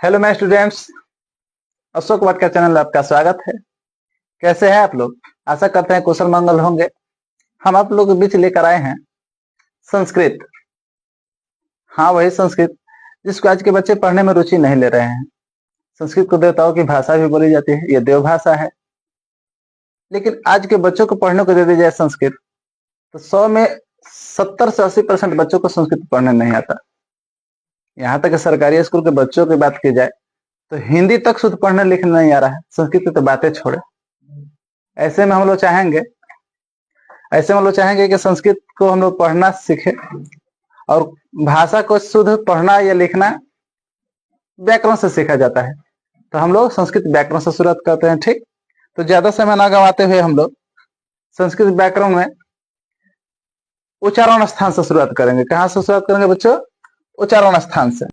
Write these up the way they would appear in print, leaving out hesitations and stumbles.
Hello my students, Ashok Bhatt का channel में आपका स्वागत है। कैसे हैं आप लोग? आशा करते हैं कुशल मंगल होंगे। हम आप लोगों के बीच लेकर आए हैं संस्कृत। हाँ, वही संस्कृत जिसको आज के बच्चे पढ़ने में रुचि नहीं ले रहे हैं। संस्कृत को देवताओं की भाषा भी बोली जाती है, ये देव भाषा है। लेकिन आज के बच्चों को पढ़ने को दे दी जाए संस्कृत तो 100 में 70 से 80% बच्चों को संस्कृत पढ़ने नहीं आता। यहाँ तक सरकारी स्कूल के बच्चों की बात की जाए तो हिंदी तक शुद्ध पढ़ने लिखने नहीं आ रहा है, संस्कृत की तो बातें छोड़े। ऐसे में हम लोग चाहेंगे कि संस्कृत को हम लोग पढ़ना सीखे और भाषा को शुद्ध पढ़ना या लिखना व्याकरण से सीखा जाता है। तो हम लोग संस्कृत व्याकरण से शुरुआत करते हैं। ठीक, तो ज्यादा समय ना गंवाते हुए हम लोग संस्कृत व्याकरण में उच्चारण स्थान से शुरुआत करेंगे। कहाँ से शुरुआत करेंगे बच्चों? उच्चारण स्थान से।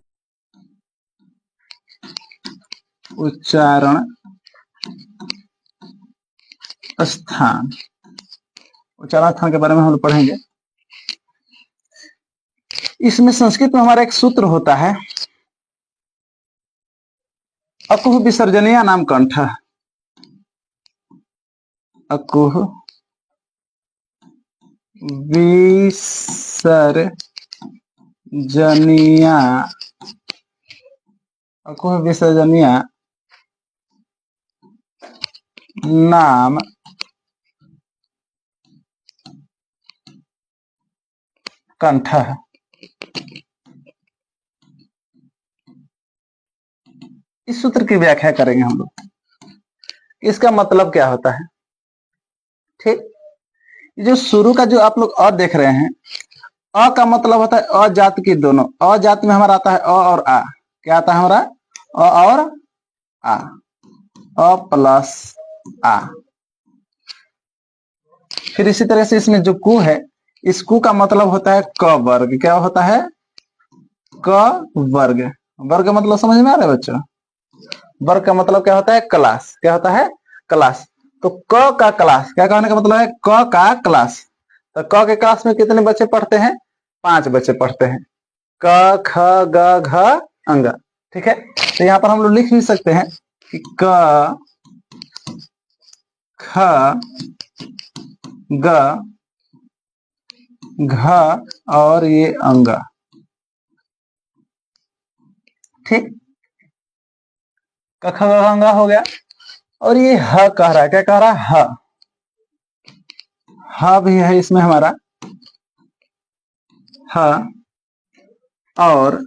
उच्चारण स्थान, उच्चारण स्थान के बारे में हम लोग पढ़ेंगे। इसमें संस्कृत में हमारा एक सूत्र होता है, अकुह विसर्जनीय नाम कंठ। अकुह विसर्जनीय, अकुह विसर्जनीय नाम कंठ। इस सूत्र की व्याख्या करेंगे हम लोग। इसका मतलब क्या होता है? ठीक, जो शुरू का जो आप लोग अ देख रहे हैं, अ का मतलब होता है अजात की दोनों। अजात में हमारा आता है अ और आ। क्या आता है हमारा? अ और आ, अ प्लस आ। फिर इसी तरह से इसमें जो कु है, इस कु का मतलब होता है क वर्ग। क्या होता है? क वर्ग। वर्ग का मतलब समझ में आ रहा है बच्चों? वर्ग का मतलब क्या होता है? क्लास। क्या होता है? क्लास। तो क का क्लास, क्या कहने का मतलब है? क का क्लास। तो क के क्लास में कितने बच्चे पढ़ते हैं? 5 बच्चे पढ़ते हैं। क ख ग घ अंग। ठीक है, तो यहाँ पर हम लोग लिख भी सकते हैं कि क ख ग घ और ये अंग। ठीक, क ख ग घ अंग हो गया। और ये ह कह रहा है, क्या कह रहा है? ह भी है इसमें हमारा, ह। और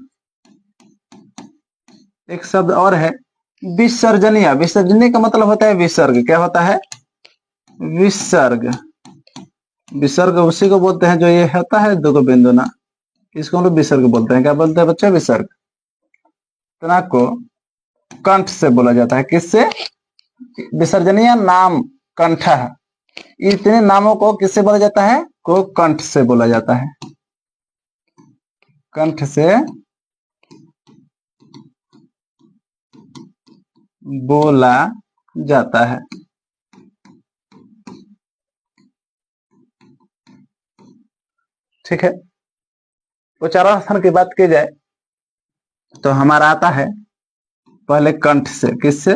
एक शब्द और है विसर्जनीय। विसर्जनीय का मतलब होता है विसर्ग। क्या होता है? विसर्ग। विसर्ग उसी को बोलते हैं जो ये होता है दो बिंदु ना, इसको हम लोग विसर्ग बोलते हैं। क्या बोलते हैं बच्चे? विसर्ग। इतना को कंठ से बोला जाता है। किससे? विसर्जनीय नाम कंठ। इतने नामों को किससे बोला जाता है? को कंठ से बोला जाता है। कंठ से बोला जाता है। ठीक है, उच्चारण स्थान की बात की जाए तो हमारा आता है पहले कंठ से। किससे?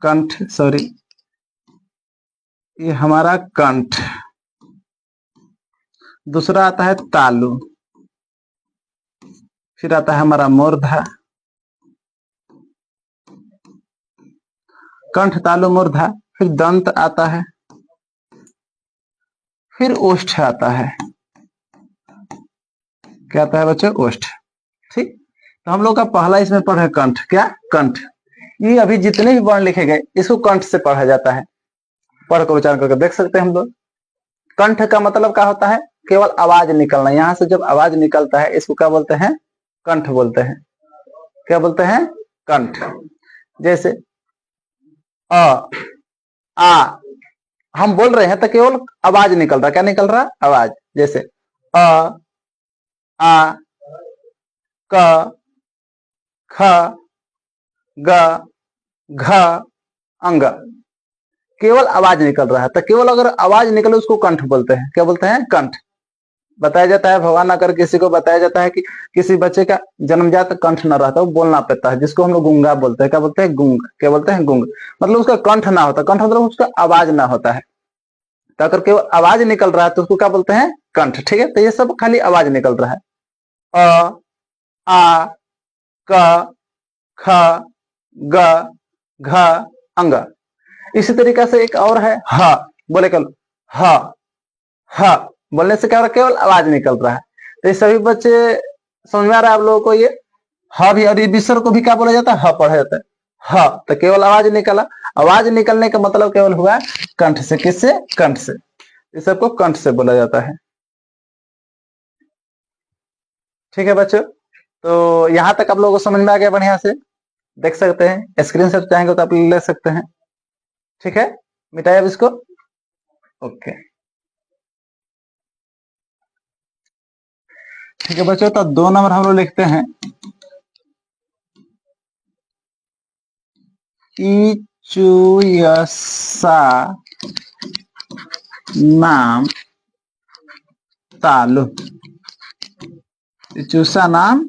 कंठ, सॉरी, ये हमारा कंठ। दूसरा आता है तालु। फिर आता है हमारा मूर्धा। कंठ, तालु, मूर्धा। फिर दंत आता है। फिर ओष्ठ आता है। क्या आता है बच्चों? ओष्ठ। ठीक, तो हम लोग का पहला इसमें पढ़े कंठ। क्या? कंठ। ये अभी जितने भी वर्ण लिखे गए इसको कंठ से पढ़ा जाता है। पढ़कर उच्चारण करके देख सकते हैं हम लोग। कंठ का मतलब क्या होता है? केवल आवाज निकलना। यहां से जब आवाज निकलता है इसको क्या बोलते हैं? कंठ बोलते हैं। क्या बोलते हैं? कंठ। जैसे अ आ, हम बोल रहे हैं तो केवल आवाज निकल रहा। क्या निकल रहा? आवाज। जैसे अ आ क ख ग घ अंग। केवल आवाज निकल रहा है, तो केवल अगर आवाज निकले उसको कंठ बोलते हैं। क्या बोलते हैं? कंठ। बताया जाता है, भगवान ना कर किसी को बताया जाता है कि किसी बच्चे का जन्मजात कंठ न रहता, वो बोल ना पाता है, जिसको हम लोग गूंगा बोलते हैं। क्या बोलते हैं? गूंग। क्या बोलते हैं? गूंग। मतलब उसका कंठ ना होता, कंठ मतलब उसका आवाज ना होता है। तो अगर केवल आवाज निकल रहा है तो उसको क्या बोलते हैं? कंठ। ठीक है, तो ये सब खाली आवाज निकल रहा है। अ, आ, क, ख, ग, घ, अंग। इसी तरीके से एक और है ह। बोले कल ह। ह बोलने से क्या हो रहा है? केवल आवाज निकल रहा है। तो ये सभी बच्चे समझ में आ रहा है आप लोगों को? ये ह भी, और ये विसर्ग को भी क्या बोला जाता है? ह पढ़ा जाता है। ह तो केवल आवाज निकला। आवाज निकलने का मतलब केवल हुआ कंठ से। किससे? कंठ से। इस सबको कंठ से बोला जाता है। ठीक है बच्चों, तो यहां तक आप लोगों को समझ में आ गया बढ़िया से? देख सकते हैं, स्क्रीन शॉट चाहेंगे तो आप ले सकते हैं। ठीक है, मिटाइए अब इसको। ओके, ठीक है बच्चों, तो 2 नंबर हम लोग लिखते हैं इचुयसा नाम तालु। इचुसा नाम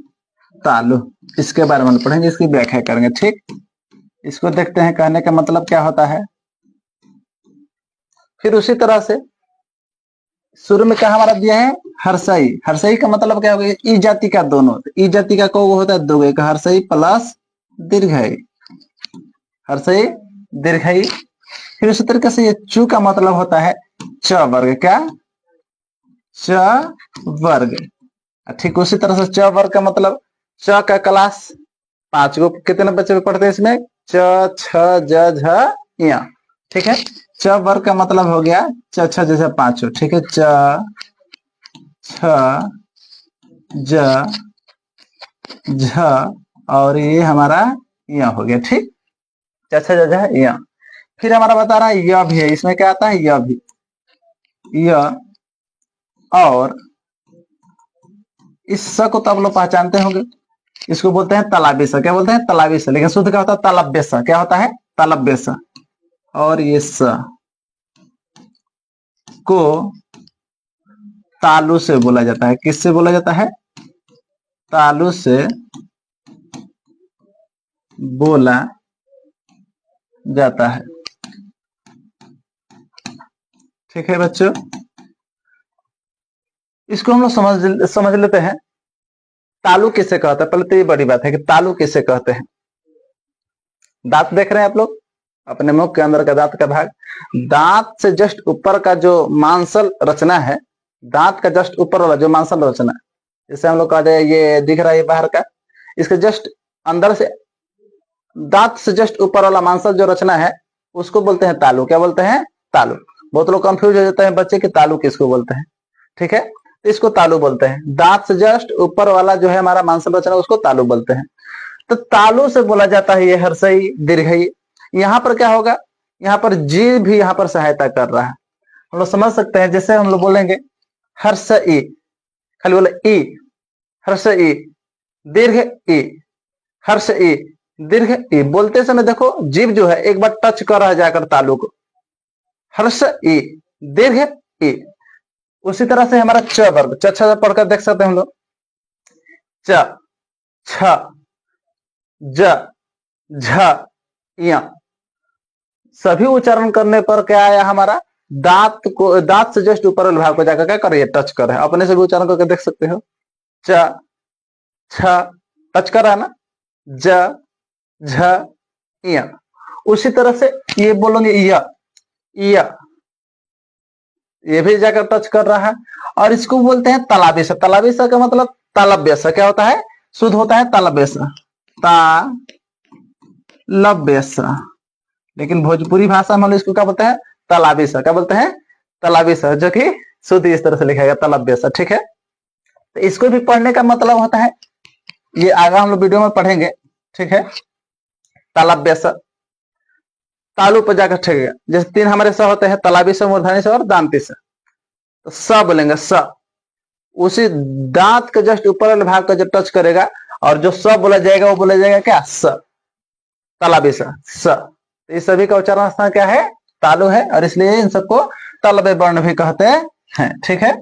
तालु, इसके बारे में पढ़ेंगे, इसकी व्याख्या करेंगे। ठीक, इसको देखते हैं कहने का मतलब क्या होता है। फिर उसी तरह से शुरू में क्या हमारा दिया है? हर्षई। हर्षई का मतलब क्या होगा? ई जाति का दोनों। ई जाति का को होता है दो, एक हर्षई प्लस दीर्घई। हर्षई दीर्घई। फिर उसी तरीके से ये चू का मतलब होता है च वर्ग। क्या? च वर्ग। ठीक उसी तरह से च वर्ग का मतलब च का क्लास 5 गो। कितने बच्चे पढ़ते हैं इसमें? च, छ, ज, झ, य। ठीक है, च वर्ग का मतलब हो गया च, छ, जैसे 5। ठीक है, च, छ, ज, झ, और ये हमारा य हो गया। ठीक, च, छ, ज, झ, य। फिर हमारा बता रहा है य भी है। इसमें क्या आता है? य भी। य, और इस स को तो आप लोग पहचानते होंगे, इसको बोलते हैं तालाबी स। क्या बोलते हैं? तालाबी स। लेकिन शुद्ध क्या होता है? तालब्य स। क्या होता है? तालब्य स। और ये स को तालु से बोला जाता है। किससे बोला जाता है? तालु से बोला जाता है। ठीक है बच्चों, इसको हम लोग समझ लेते हैं। तालु किसे कहते हैं? पहले तो ये बड़ी बात है कि तालु किसे कहते हैं। दांत देख रहे हैं आप लोग, अपने मुख के अंदर का दांत का भाग। दांत से जस्ट ऊपर का जो मांसल रचना है, दांत का जस्ट ऊपर वाला जो मांसल रचना, जैसे हम लोग कहते हैं ये दिख रहा है बाहर का, इसके जस्ट अंदर से दांत से जस्ट ऊपर वाला मांसल जो रचना है उसको बोलते हैं तालु। क्या बोलते हैं? तालु। बहुत लोग कंफ्यूज हो जाते हैं बच्चे कि तालु किसको बोलते हैं। ठीक है, तो इसको तालु बोलते हैं। दांत से जस्ट ऊपर वाला जो है हमारा मांसल रचना, उसको तालु बोलते हैं। तो तालु से बोला जाता है ये हर्षई दीर्घई। यहाँ पर क्या होगा? यहाँ पर जी भी यहाँ पर सहायता कर रहा है। हम लोग समझ सकते हैं, जैसे हम लोग बोलेंगे हर्षई, खाली बोले ई, हर्षई दीर्घ ई, हर्षई दीर्घ ई। बोलते समय देखो जीभ जो है एक बार टच कर रहा है जाकर तालु को। हर्ष ई दीर्घ ई। उसी तरह से हमारा च वर्ग, च छ पढ़कर देख सकते हैं हम लोग। च, छ, ज, झ, य। सभी उच्चारण करने पर क्या आया हमारा? दांत को, दांत से जस्ट ऊपर वाले भाग को जाकर क्या कर रही है? टच कर रहा है। अपने से भी उच्चारण करके देख सकते हो। च, छ, टच कर रहा है ना? ज, झ, य। उसी तरह से ये बोलोगे य, ये भी जाकर टच कर रहा है। और इसको बोलते हैं तलाबी सा। तलाबी सा का मतलब तालब्य सा। क्या होता है? शुद्ध होता है तालब्य सा। तालब्य सा। लेकिन भोजपुरी भाषा में इसको क्या बोलते हैं? तालाबी सा। क्या बोलते हैं? तालाबी सा, जो कि शुद्ध इस तरह से लिखा गया तालब्य सा। ठीक है, तो इसको भी पढ़ने का मतलब होता है, ये आगे हम लोग वीडियो में पढ़ेंगे। ठीक है, तालब्य सा तालु पर जाकर ठेकेगा। जैसे 3 हमारे स होते हैं, तलाबी स, मूर्धनी स और दांती स। तो स बोलेंगे स, उसी दांत के जस्ट ऊपर वाले भाग का जब टच करेगा और जो स बोला जाएगा वो बोला जाएगा क्या? स, तालबी स, स। इस सभी का उच्चारण स्थान क्या है? तालु है, और इसलिए इन सबको तालबे वर्ण भी कहते हैं। ठीक है।